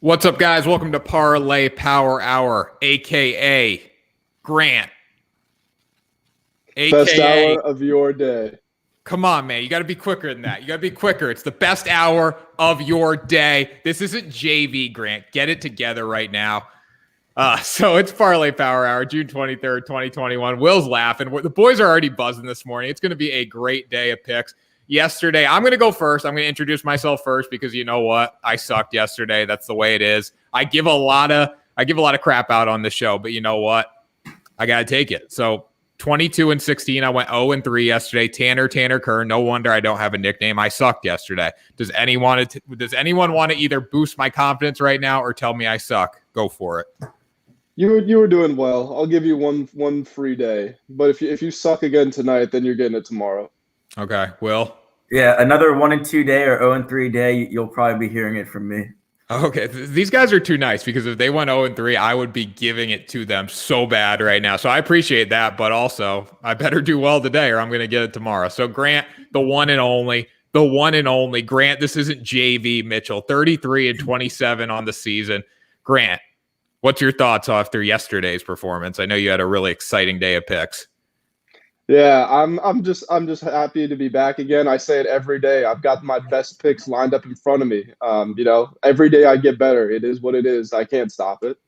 What's up, guys? Welcome to Parlay Power Hour, a.k.a. Grant, Best a.k.a. hour of your day. Come on, man. You got to be quicker than that. You got to be quicker. It's the best hour of your day. This isn't JV, Grant. Get it together right now. So it's Parlay Power Hour, June 23rd, 2021. Will's laughing. The boys are already buzzing this morning. It's going to be a great day of picks. Yesterday, I'm going to go first. I'm going to introduce myself first because you know what? I sucked yesterday. That's the way it is. I give a lot of crap out on the show, but you know what? I got to take it. So 22-16. I went 0-3 yesterday. Tanner Kern. No wonder I don't have a nickname. I sucked yesterday. Does anyone want to either boost my confidence right now or tell me I suck? Go for it. You were doing well. I'll give you one free day. But if you suck again tonight, then you're getting it tomorrow. Okay, Will? Yeah, another 1-2 day or 0-3 day, you'll probably be hearing it from me. Okay, these guys are too nice because if they went 0-3, I would be giving it to them so bad right now. So I appreciate that, but also I better do well today or I'm going to get it tomorrow. So Grant, the one and only Grant. This isn't JV Mitchell, 33-27 on the season. Grant, what's your thoughts after yesterday's performance? I know you had a really exciting day of picks. Yeah, I'm just happy to be back again. I say it every day. I've got my best picks lined up in front of me. Every day I get better. It is what it is. I can't stop it.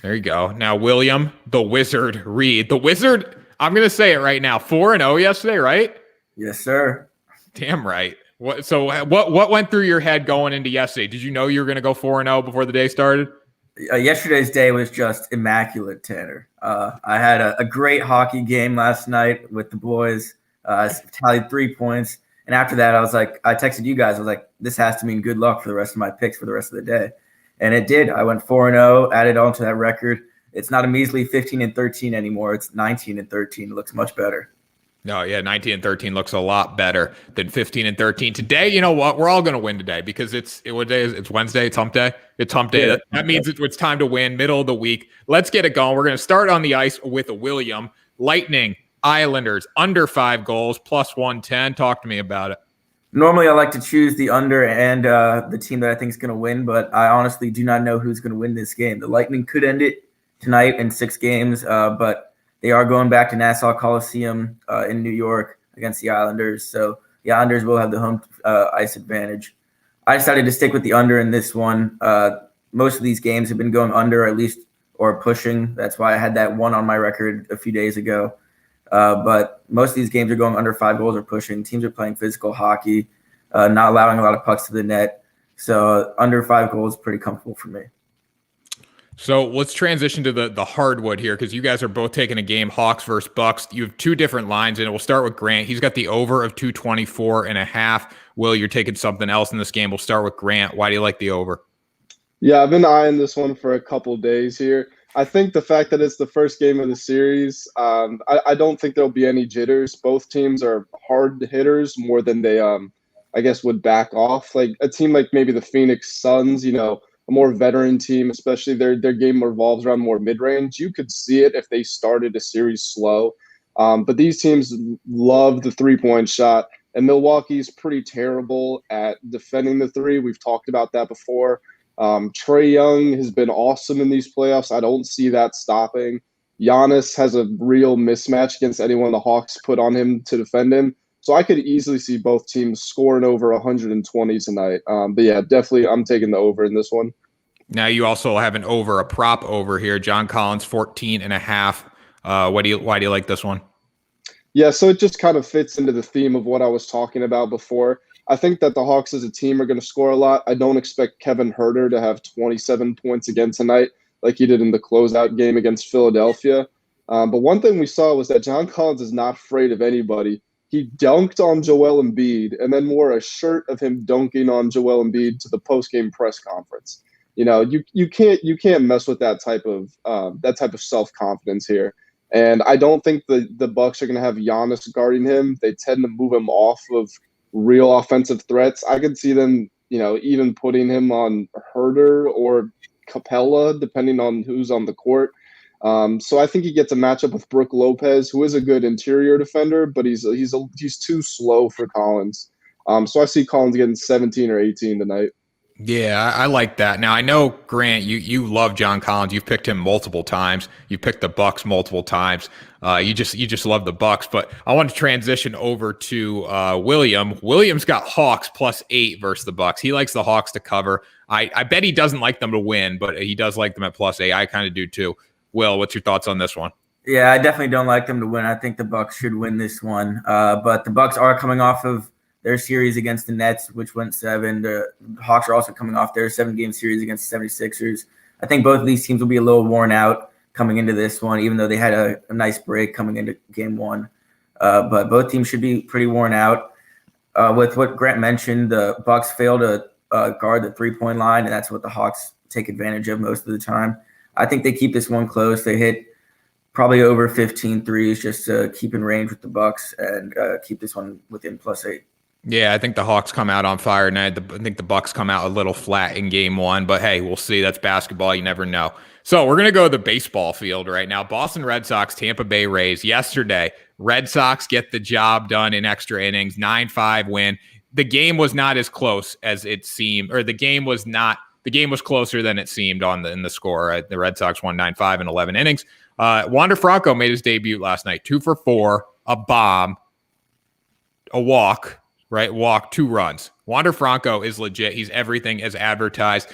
There you go. Now, William, the Wizard Reed. The Wizard, I'm going to say it right now, 4-0 yesterday, right? Yes, sir. Damn right. What went through your head going into yesterday? Did you know you were going to go 4-0 before the day started? Yesterday's day was just immaculate, Tanner. I had a great hockey game last night with the boys. I tallied 3 points. And after that, I texted you guys. I was like, this has to mean good luck for the rest of my picks for the rest of the day. And it did. I went 4-0, added on to that record. It's not a measly 15-13 anymore. It's 19-13. It looks much better. No, yeah, 19-13 looks a lot better than 15-13. Today, you know what? We're all going to win today because what day is it? It's Wednesday. It's hump day. It's hump day. Yeah. That means it's time to win, middle of the week. Let's get it going. We're going to start on the ice with William. Lightning, Islanders, under 5 goals, plus 110. Talk to me about it. Normally, I like to choose the under and the team that I think is going to win, but I honestly do not know who's going to win this game. The Lightning could end it tonight in 6 games, but they are going back to Nassau Coliseum in New York against the Islanders. So the Islanders will have the home ice advantage. I decided to stick with the under in this one. Most of these games have been going under at least or pushing. That's why I had that one on my record a few days ago. But most of these games are going under 5 goals or pushing. Teams are playing physical hockey, not allowing a lot of pucks to the net. So under 5 goals is pretty comfortable for me. So let's transition to the hardwood here because you guys are both taking a game, Hawks versus Bucks. You have 2 different lines, and we'll start with Grant. He's got the over of 224.5. Will, you're taking something else in this game. We'll start with Grant. Why do you like the over? Yeah, I've been eyeing this one for a couple days here. I think the fact that it's the first game of the series, I don't think there'll be any jitters. Both teams are hard hitters more than they, I guess, would back off. Like a team like maybe the Phoenix Suns, a more veteran team, especially their game revolves around more mid-range. You could see it if they started a series slow. But these teams love the three-point shot, and Milwaukee's pretty terrible at defending the three. We've talked about that before. Trae Young has been awesome in these playoffs. I don't see that stopping. Giannis has a real mismatch against anyone the Hawks put on him to defend him. So I could easily see both teams scoring over 120 tonight. But yeah, definitely I'm taking the over in this one. Now you also have a prop over here. John Collins, 14.5. Why do you like this one? Yeah, so it just kind of fits into the theme of what I was talking about before. I think that the Hawks as a team are going to score a lot. I don't expect Kevin Huerter to have 27 points again tonight like he did in the closeout game against Philadelphia. But one thing we saw was that John Collins is not afraid of anybody. He dunked on Joel Embiid and then wore a shirt of him dunking on Joel Embiid to the post-game press conference. You can't mess with that type of self-confidence here. And I don't think the Bucks are going to have Giannis guarding him. They tend to move him off of real offensive threats. I could see them, even putting him on Herder or Capella, depending on who's on the court. So I think he gets a matchup with Brook Lopez, who is a good interior defender, but he's too slow for Collins. So I see Collins getting 17 or 18 tonight. Yeah, I like that. Now I know Grant, you love John Collins. You've picked him multiple times. You picked the Bucks multiple times. You just love the Bucks. But I want to transition over to William. William's got Hawks +8 versus the Bucks. He likes the Hawks to cover. I bet he doesn't like them to win, but he does like them at +8. I kind of do too. Will, what's your thoughts on this one? Yeah, I definitely don't like them to win. I think the Bucks should win this one. But the Bucks are coming off of their series against the Nets, which went 7. The Hawks are also coming off their 7-game series against the 76ers. I think both of these teams will be a little worn out coming into this one, even though they had a nice break coming into game 1. But both teams should be pretty worn out. With what Grant mentioned, the Bucks fail to guard the 3-point line, and that's what the Hawks take advantage of most of the time. I think they keep this one close. They hit probably over 15 threes just to keep in range with the Bucks and keep this one within +8. Yeah, I think the Hawks come out on fire tonight. I think the Bucks come out a little flat in game 1, but hey, we'll see. That's basketball. You never know. So we're going to go to the baseball field right now. Boston Red Sox, Tampa Bay Rays. Yesterday, Red Sox get the job done in extra innings, 9-5 win. The game was not as close as it seemed, or the game was closer than it seemed in the score. The Red Sox won 9-5 in 11 innings. Wander Franco made his debut last night, 2 for 4, a bomb, a walk. Right? Walk, 2 runs. Wander Franco is legit. He's everything as advertised.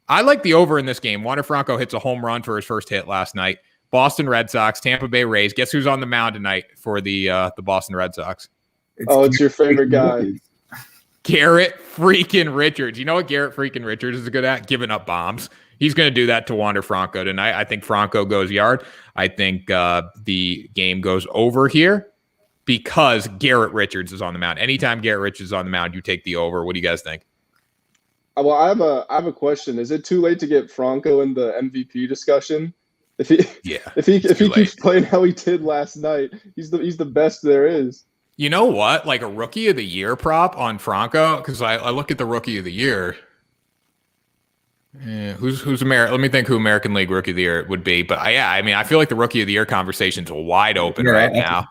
I like the over in this game. Wander Franco hits a home run for his first hit last night. Boston Red Sox, Tampa Bay Rays. Guess who's on the mound tonight for the Boston Red Sox? It's your favorite guy. Garrett freaking Richards. You know what Garrett freaking Richards is good at? Giving up bombs. He's going to do that to Wander Franco tonight. I think Franco goes yard. I think the game goes over here, because Garrett Richards is on the mound. Anytime Garrett Richards is on the mound, you take the over. What do you guys think? Well, I have a question. Is it too late to get Franco in the MVP discussion? If he keeps playing how he did last night, he's the best there is. You know what? Like a rookie of the year prop on Franco, because I look at the rookie of the year. Who's American? Let me think who American League rookie of the year would be. But I feel like the rookie of the year conversation's wide open right now.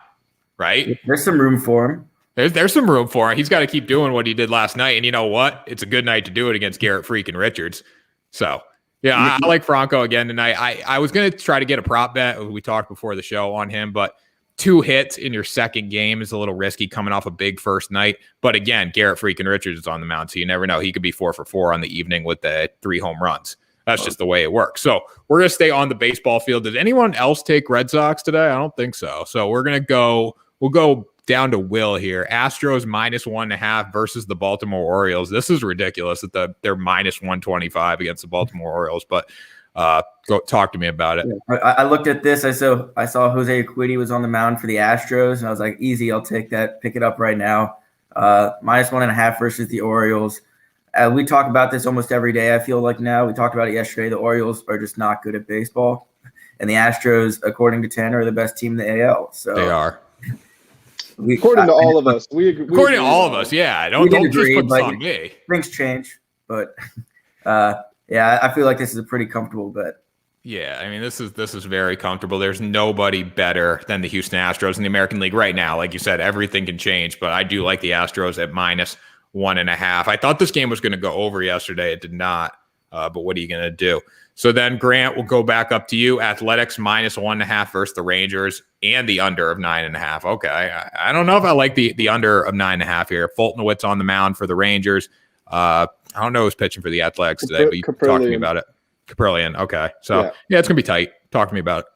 Right? There's some room for him. There's some room for him. He's got to keep doing what he did last night. And you know what? It's a good night to do it against Garrett freaking Richards. So, yeah, I like Franco again tonight. I was going to try to get a prop bet. We talked before the show on him, but 2 hits in your second game is a little risky coming off a big first night. But again, Garrett freaking Richards is on the mound, so you never know. He could be 4 for 4 on the evening with the 3 home runs. That's just the way it works. So we're going to stay on the baseball field. Did anyone else take Red Sox today? I don't think so. So we'll go down to Will here. Astros -1.5 versus the Baltimore Orioles. This is ridiculous that they're -125 against the Baltimore Orioles, but go talk to me about it. I looked at this. I saw Jose Urquidy was on the mound for the Astros, and I was like, easy, I'll take that. Pick it up right now. -1.5 versus the Orioles. We talk about this almost every day, I feel like now. We talked about it yesterday. The Orioles are just not good at baseball, and the Astros, according to Tanner, are the best team in the AL. So they are. According to all of us, we agree. According to all of us, yeah. Don't just put this on me. Things change, but yeah, I feel like this is a pretty comfortable bet. Yeah, I mean, this is very comfortable. There's nobody better than the Houston Astros in the American League right now. Like you said, everything can change, but I do like the Astros at -1.5. I thought this game was going to go over yesterday. It did not, but what are you going to do? So then, Grant, will go back up to you. Athletics -1.5 versus the Rangers and the under of 9.5. Okay, I don't know if I like the under of 9.5 here. Fultonowitz on the mound for the Rangers. I don't know who's pitching for the Athletics today, but you talk to me about it. Caprillion. Okay, so yeah, it's gonna be tight. Talk to me about it.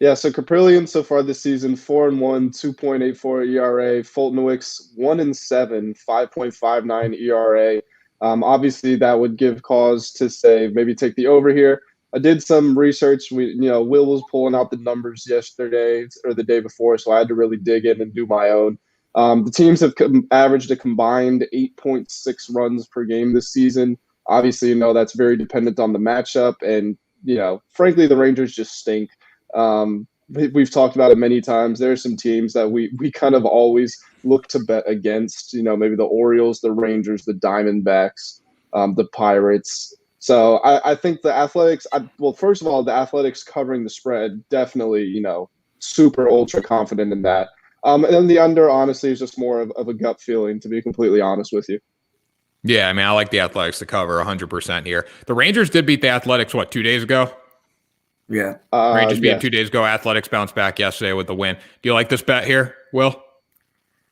Yeah, so Caprillion so far this season, 4-1, 2.84 ERA. Fultonowitz 1-7, 5.59 ERA. Obviously, that would give cause to say maybe take the over here. I did some research. Will was pulling out the numbers yesterday or the day before, so I had to really dig in and do my own. The teams have averaged a combined 8.6 runs per game this season. Obviously, that's very dependent on the matchup, and frankly, the Rangers just stink. We've talked about it many times. There are some teams that we kind of always look to bet against, maybe the Orioles, the Rangers, the Diamondbacks, the Pirates. So I think the Athletics, first of all, the Athletics covering the spread, definitely, super ultra confident in that. And then the under, honestly, is just more of a gut feeling, to be completely honest with you. Yeah, I mean, I like the Athletics to cover 100% here. The Rangers did beat the Athletics, 2 days ago? Yeah. Rangers beat Yeah. them 2 days ago. Athletics bounced back yesterday with the win. Do you like this bet here, Will?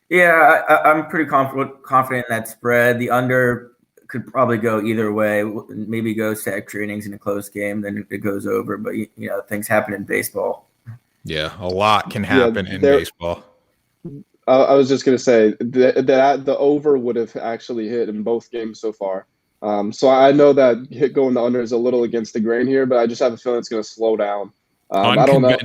Yeah, I'm pretty confident in that spread. The under could probably go either way. Maybe goes to extra innings in a close game, then it goes over. But things happen in baseball. Yeah, a lot can happen in there- baseball. I was just gonna say that the over would have actually hit in both games so far. So I know that going the under is a little against the grain here, but I just have a feeling it's going to slow down. I don't know.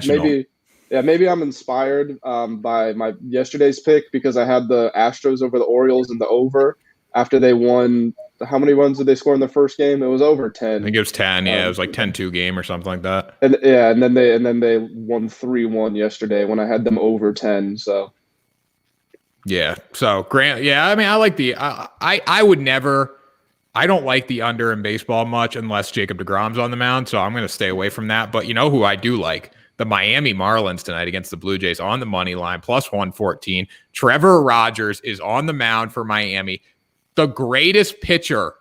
Maybe I'm inspired by my yesterday's pick because I had the Astros over the Orioles in the over after they won. How many runs did they score in the first game? It was over 10. I think it was 10. Yeah, it was like 10-2 game or something like that. And then they won 3-1 yesterday when I had them over 10. So. Yeah. So Grant. Yeah. I mean, I like I would never. I don't like the under in baseball much unless Jacob deGrom's on the mound, so I'm going to stay away from that. But you know who I do like? The Miami Marlins tonight against the Blue Jays on the money line, plus 114. Trevor Rogers is on the mound for Miami. The greatest pitcher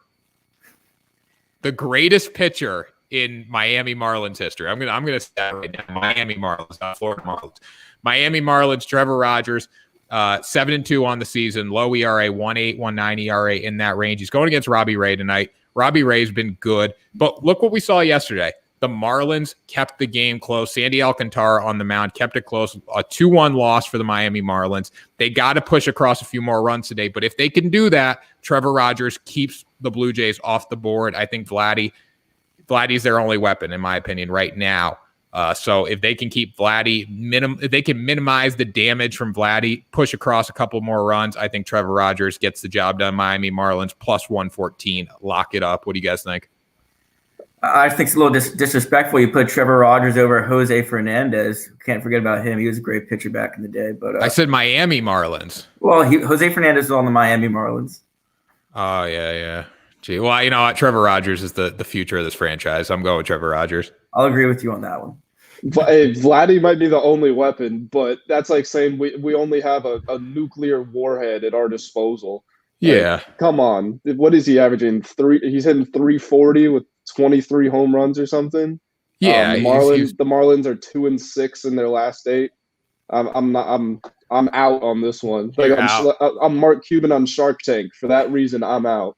in Miami Marlins history. I'm gonna say that right now. Miami Marlins, not Florida Marlins. Miami Marlins, Trevor Rogers. 7-2 on the season, low ERA, 1.8, 1.9 ERA in that range. He's going against Robbie Ray tonight. Robbie Ray's been good, but look what we saw yesterday. The Marlins kept the game close. Sandy Alcantara on the mound kept it close. A 2-1 loss for the Miami Marlins. They got to push across a few more runs today, but if they can do that, Trevor Rogers keeps the Blue Jays off the board. I think Vladdy's their only weapon, in my opinion, right now. So if they can keep Vladdy, if they can minimize the damage from Vladdy, push across a couple more runs, I think Trevor Rogers gets the job done. Miami Marlins plus 114. Lock it up. What do you guys think? I think it's a little disrespectful. You put Trevor Rogers over Jose Fernandez. Can't forget about him. He was a great pitcher back in the day. But I said Miami Marlins. Well, Jose Fernandez is on the Miami Marlins. Oh, yeah. Gee, well, you know what? Trevor Rogers is the future of this franchise. I'm going with Trevor Rogers. I'll agree with you on that one. Hey, Vladdy might be the only weapon, but that's like saying we only have a nuclear warhead at our disposal. Yeah. Like, come on. What is he averaging? He's hitting 340 with 23 home runs or something. Yeah. The Marlins are 2-6 in their last 8. I'm out on this one. Like I'm Mark Cuban on Shark Tank. For that reason, I'm out.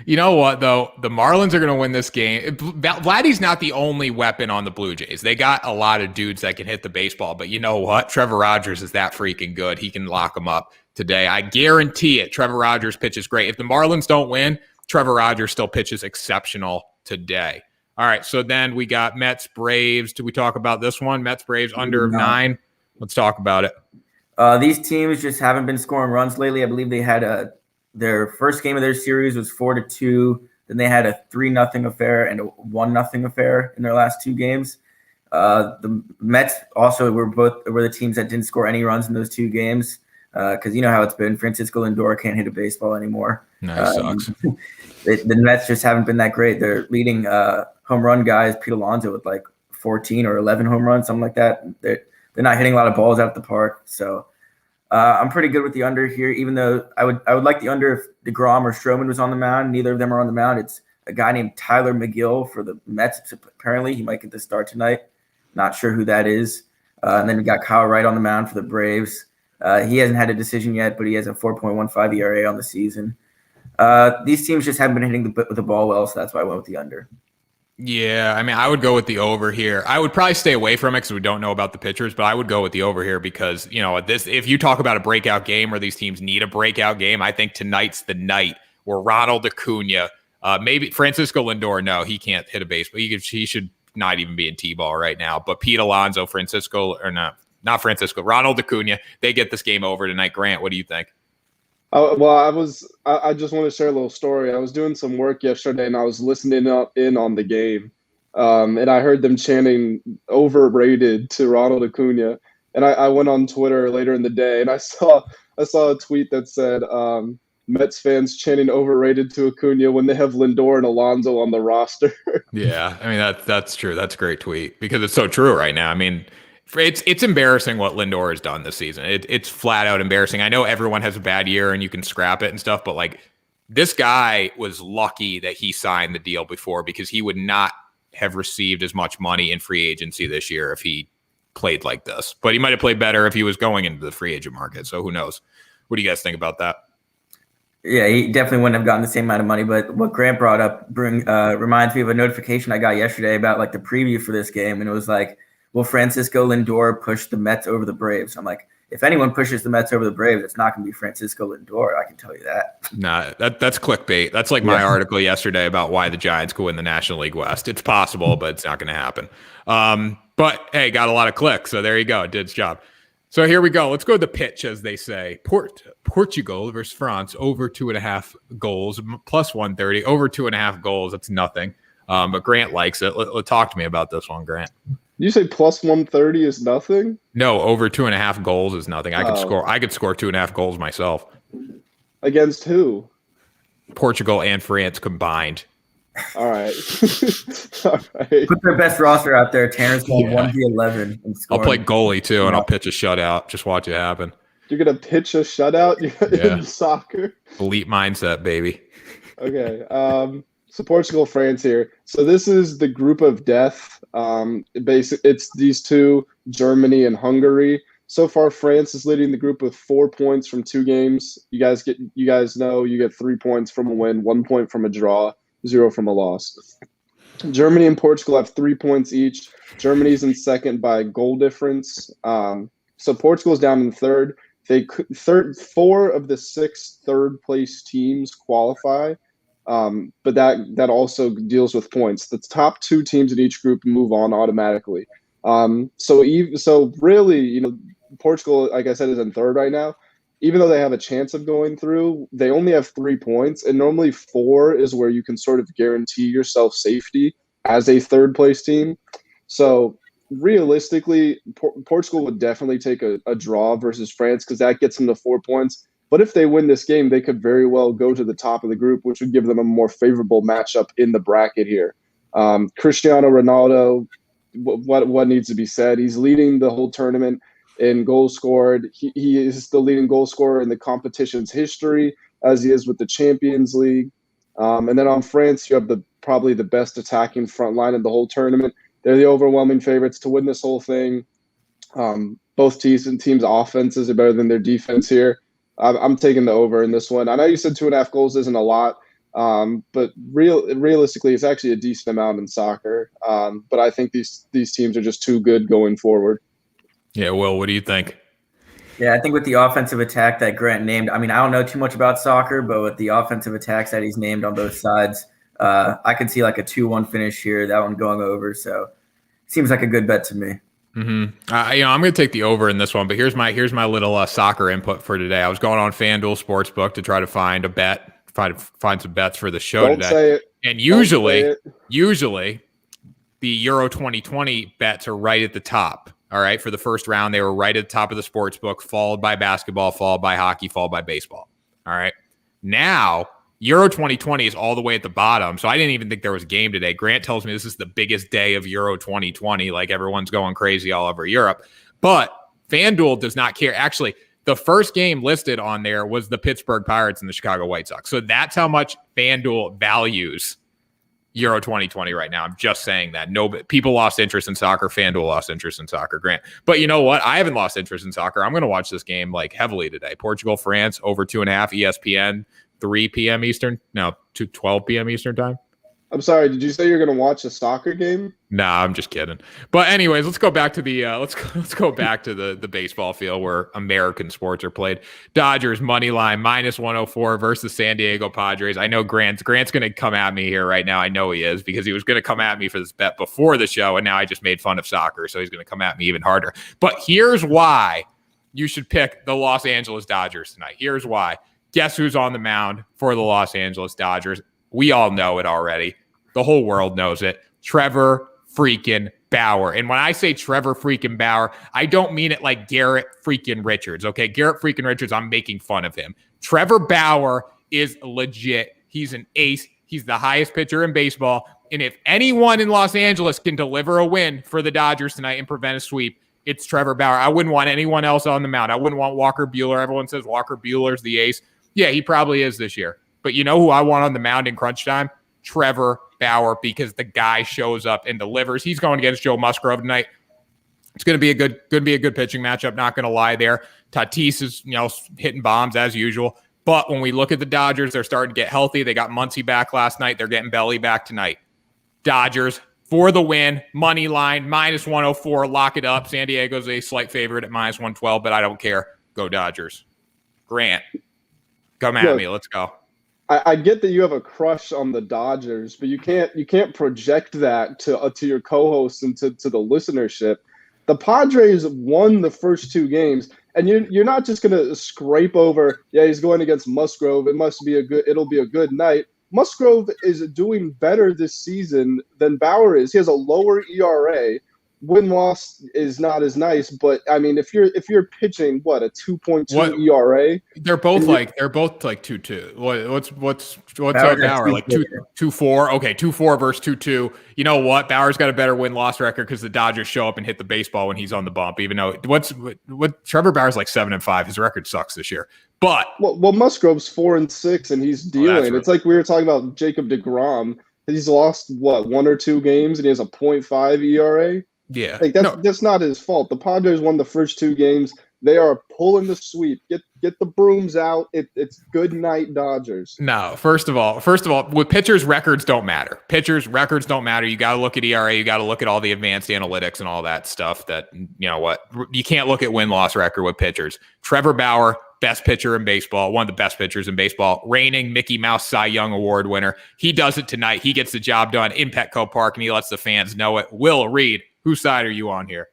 You know what, though? The Marlins are going to win this game. Vladdy's not the only weapon on the Blue Jays. They got a lot of dudes that can hit the baseball, but you know what? Trevor Rogers is that freaking good. He can lock them up today. I guarantee it. Trevor Rogers pitches great. If the Marlins don't win, Trevor Rogers still pitches exceptional today. All right, so then we got Mets, Braves. Did we talk about this one? Mets, Braves, under 9. Let's talk about it. These teams just haven't been scoring runs lately. I believe they had their first game of their series was 4-2. Then they had a 3-0 affair and a 1-0 affair in their last 2 games. The Mets also were the teams that didn't score any runs in those 2 games because you know how it's been. Francisco Lindor can't hit a baseball anymore. Nice, sucks. The Mets just haven't been that great. Their leading home run guy is Pete Alonso with like 14 or 11 home runs, something like that. They're not hitting a lot of balls out of the park, so. I'm pretty good with the under here, even though I would like the under if DeGrom or Stroman was on the mound. Neither of them are on the mound. It's a guy named Tyler McGill for the Mets. Apparently, he might get the start tonight. Not sure who that is. And then we got Kyle Wright on the mound for the Braves. He hasn't had a decision yet, but he has a 4.15 ERA on the season. These teams just haven't been hitting the ball well, so that's why I went with the under. Yeah, I mean, I would go with the over here. I would probably stay away from it because we don't know about the pitchers, but I would go with the over here because, you know, if you talk about a breakout game where these teams need a breakout game, I think tonight's the night where Ronald Acuna, maybe Francisco Lindor, no, he can't hit a baseball. He should not even be in T-ball right now. But Pete Alonso, not Francisco, Ronald Acuna, they get this game over tonight. Grant, what do you think? Well, I just want to share a little story. I was doing some work yesterday and I was listening in on the game. And I heard them chanting overrated to Ronald Acuna. And I went on Twitter later in the day and I saw a tweet that said Mets fans chanting overrated to Acuna when they have Lindor and Alonso on the roster. Yeah, I mean, that's true. That's a great tweet because it's so true right now. I mean, it's embarrassing what Lindor has done this season. It's flat out embarrassing. I know everyone has a bad year and you can scrap it and stuff, but like This guy was lucky that he signed the deal before, because he would not have received as much money in free agency this year if he played like this. But he might have played better if he was going into the free agent market. So who knows? What do you guys think about that? Yeah, he definitely wouldn't have gotten the same amount of money. But what Grant brought up reminds me of a notification I got yesterday about like the preview for this game. And it was like, will Francisco Lindor push the Mets over the Braves? I'm like, if anyone pushes the Mets over the Braves, it's not going to be Francisco Lindor. I can tell you that. Nah, that's clickbait. That's like my article yesterday about why the Giants could win the National League West. It's possible, but it's not going to happen. But hey, got a lot of clicks. So there you go. It did its job. So here we go. Let's go to the pitch, as they say. Portugal versus France, over 2.5 goals, plus 130, over 2.5 goals. That's nothing. But Grant likes it. Talk to me about this one, Grant. You say plus 130 is nothing? No, over 2.5 goals is nothing. I could score 2.5 goals myself. Against who? Portugal and France combined. All right. All right. Put their best roster out there. Tanner's going 1v11. I'll play goalie too, and I'll pitch a shutout. Just watch it happen. You're going to pitch a shutout in soccer? Elite mindset, baby. Okay. So Portugal, France here. So this is the group of death. It's these two, Germany and Hungary. So far, France is leading the group with 4 points from 2 games. You guys know you get 3 points from a win, 1 point from a draw, 0 from a loss. Germany and Portugal have 3 points each. Germany's in second by goal difference. So Portugal's down in third. 4 of the 6 third-place teams qualify, but that also deals with points. The top 2 teams in each group move on automatically. So really, Portugal, like I said, is in third right now. Even though they have a chance of going through, they only have 3 points, and normally 4 is where you can sort of guarantee yourself safety as a third-place team. So realistically, Portugal would definitely take a draw versus France, because that gets them to 4 points. But if they win this game, they could very well go to the top of the group, which would give them a more favorable matchup in the bracket here. Cristiano Ronaldo, what needs to be said? He's leading the whole tournament in goals scored. He is the leading goal scorer in the competition's history, as he is with the Champions League. And then on France, you have probably the best attacking front line in the whole tournament. They're the overwhelming favorites to win this whole thing. Both teams' offenses are better than their defense here. I'm taking the over in this one. I know you said 2.5 goals isn't a lot, but realistically, it's actually a decent amount in soccer. But I think these teams are just too good going forward. Yeah, Will, what do you think? Yeah, I think with the offensive attack that Grant named, I mean, I don't know too much about soccer, but with the offensive attacks that he's named on both sides, I could see like a 2-1 finish here, that one going over. So seems like a good bet to me. Mm-hmm. I'm going to take the over in this one, but here's my little soccer input for today. I was going on FanDuel Sportsbook to try to find a bet, find some bets for the show Don't today. say it. And usually the Euro 2020 bets are right at the top. All right. For the first round, they were right at the top of the sports book, followed by basketball, followed by hockey, followed by baseball. All right. Now, Euro 2020 is all the way at the bottom. So I didn't even think there was a game today. Grant tells me this is the biggest day of Euro 2020. Like everyone's going crazy all over Europe. But FanDuel does not care. Actually, the first game listed on there was the Pittsburgh Pirates and the Chicago White Sox. So that's how much FanDuel values Euro 2020 right now. I'm just saying that. No, people lost interest in soccer. FanDuel lost interest in soccer, Grant. But you know what? I haven't lost interest in soccer. I'm going to watch this game like heavily today. Portugal, France, over 2.5, ESPN, 3 p.m. Eastern. No, 12 p.m. Eastern time. I'm sorry. Did you say you're going to watch a soccer game? Nah, I'm just kidding. But anyways, let's go back to the let's go back to the baseball field where American sports are played. Dodgers money line -104 versus San Diego Padres. I know Grant's going to come at me here right now. I know he is, because he was going to come at me for this bet before the show, and now I just made fun of soccer, so he's going to come at me even harder. But here's why you should pick the Los Angeles Dodgers tonight. Here's why. Guess who's on the mound for the Los Angeles Dodgers? We all know it already. The whole world knows it. Trevor freaking Bauer. And when I say Trevor freaking Bauer, I don't mean it like Garrett freaking Richards. Okay, Garrett freaking Richards, I'm making fun of him. Trevor Bauer is legit. He's an ace. He's the highest pitcher in baseball. And if anyone in Los Angeles can deliver a win for the Dodgers tonight and prevent a sweep, it's Trevor Bauer. I wouldn't want anyone else on the mound. I wouldn't want Walker Buehler. Everyone says Walker Buehler's the ace. Yeah, he probably is this year. But you know who I want on the mound in crunch time? Trevor Bauer, because the guy shows up and delivers. He's going against Joe Musgrove tonight. It's going to be a good pitching matchup. Not going to lie there. Tatis is, hitting bombs as usual. But when we look at the Dodgers, they're starting to get healthy. They got Muncy back last night. They're getting Belly back tonight. Dodgers for the win. Money line minus 104. Lock it up. San Diego's a slight favorite at minus 112, but I don't care. Go Dodgers. Grant, come at me. Let's go. I get that you have a crush on the Dodgers, but you can't project that to your co-hosts and to the listenership. The Padres won the first 2 games, and you're not just going to scrape over, he's going against Musgrove. It'll be a good night. Musgrove is doing better this season than Bauer is. He has a lower ERA. Win-loss is not as nice, but I mean, if you're pitching a 2.2 ERA, they're both like 2.2. What's Bauer like 2.4? Okay, 2.4 versus 2.2. You know what? Bauer's got a better win-loss record because the Dodgers show up and hit the baseball when he's on the bump. Even though what Trevor Bauer's like 7-5. His record sucks this year. But Musgrove's 4-6 and he's dealing. It's like we were talking about Jacob deGrom. He's lost 1 or 2 games and he has a 0.5 ERA. Yeah, that's not his fault. The Padres won the first 2 games. They are pulling the sweep. Get the brooms out. It's good night, Dodgers. No, first of all, with pitchers, records don't matter. Pitchers, records don't matter. You got to look at ERA. You got to look at all the advanced analytics and all that stuff. That you can't look at win-loss record with pitchers. Trevor Bauer, best pitcher in baseball, one of the best pitchers in baseball, reigning Mickey Mouse Cy Young Award winner. He does it tonight. He gets the job done in Petco Park, and he lets the fans know it. Will Reed, whose side are you on here?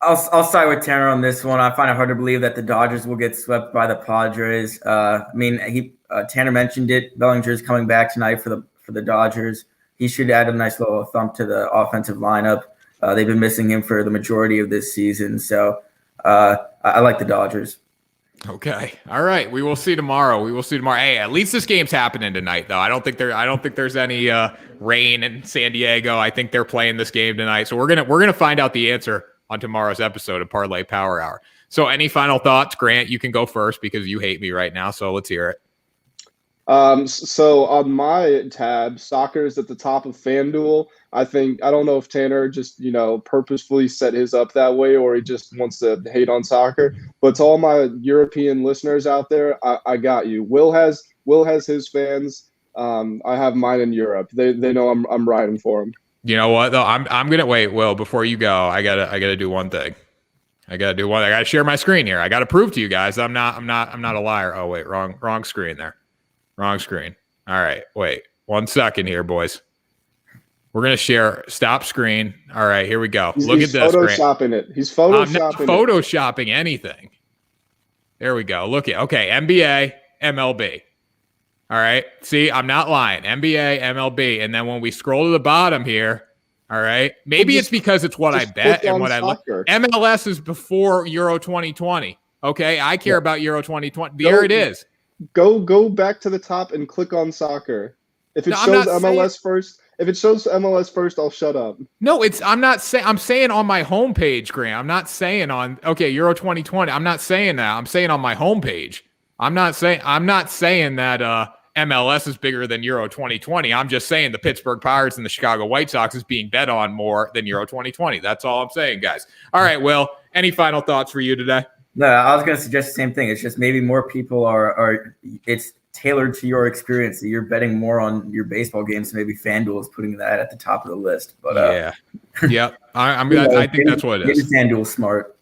I'll side with Tanner on this one. I find it hard to believe that the Dodgers will get swept by the Padres. Tanner mentioned it. Bellinger's coming back tonight for the Dodgers. He should add a nice little thump to the offensive lineup. They've been missing him for the majority of this season, so I like the Dodgers. Okay. All right. We will see tomorrow. Hey, at least this game's happening tonight, though. I don't think there's any rain in San Diego. I think they're playing this game tonight. So we're gonna find out the answer on tomorrow's episode of Parlay Power Hour. So any final thoughts, Grant? You can go first because you hate me right now. So let's hear it. So on my tab, soccer is at the top of FanDuel. I don't know if Tanner just, purposefully set his up that way or he just wants to hate on soccer. But to all my European listeners out there, I got you. Will has his fans. I have mine in Europe. They know I'm riding for him. You know what though? I'm gonna wait, Will, before you go. I gotta do one thing. I gotta share my screen here. I gotta prove to you guys I'm not a liar. Oh wait, wrong screen there. Wrong screen. All right, wait 1 second here, boys. We're gonna share. Stop screen. All right, here we go. Look at this. Photoshopping it. He's photoshopping. I'm not photoshopping anything. There we go. Look at NBA, MLB. All right. See, I'm not lying. NBA, MLB. And then when we scroll to the bottom here, all right, maybe it's because it's what I bet and what I look. MLS is before Euro 2020. Okay. I care about Euro 2020. There it is. Go back to the top and click on soccer. If it shows MLS first, I'll shut up. No, I'm saying on my homepage, Grant. I'm not saying on Euro 2020. I'm not saying that. I'm saying on my homepage. I'm not saying that MLS is bigger than Euro 2020. I'm just saying the Pittsburgh Pirates and the Chicago White Sox is being bet on more than Euro 2020. That's all I'm saying, guys. All right, Will, any final thoughts for you today? No, I was going to suggest the same thing. It's just maybe more people are it's tailored to your experience. So you're betting more on your baseball games. So maybe FanDuel is putting that at the top of the list. But yeah, I think that's what it is. FanDuel smart.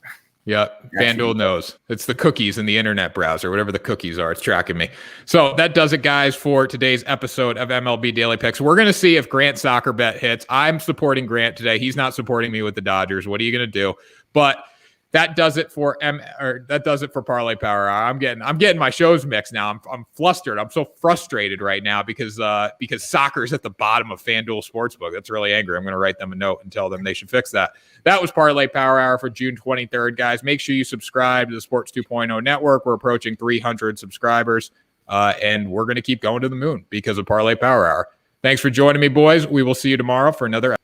Yeah, FanDuel knows. It's the cookies in the internet browser, whatever the cookies are. It's tracking me. So that does it, guys, for today's episode of MLB Daily Picks. We're going to see if Grant's soccer bet hits. I'm supporting Grant today. He's not supporting me with the Dodgers. What are you going to do? But that does it for Parlay Power Hour. I'm getting my shows mixed now. I'm flustered. I'm so frustrated right now because soccer is at the bottom of FanDuel Sportsbook. That's really angry. I'm going to write them a note and tell them they should fix that. That was Parlay Power Hour for June 23rd, guys. Make sure you subscribe to the Sports 2.0 network. We're approaching 300 subscribers, and we're going to keep going to the moon because of Parlay Power Hour. Thanks for joining me, boys. We will see you tomorrow for another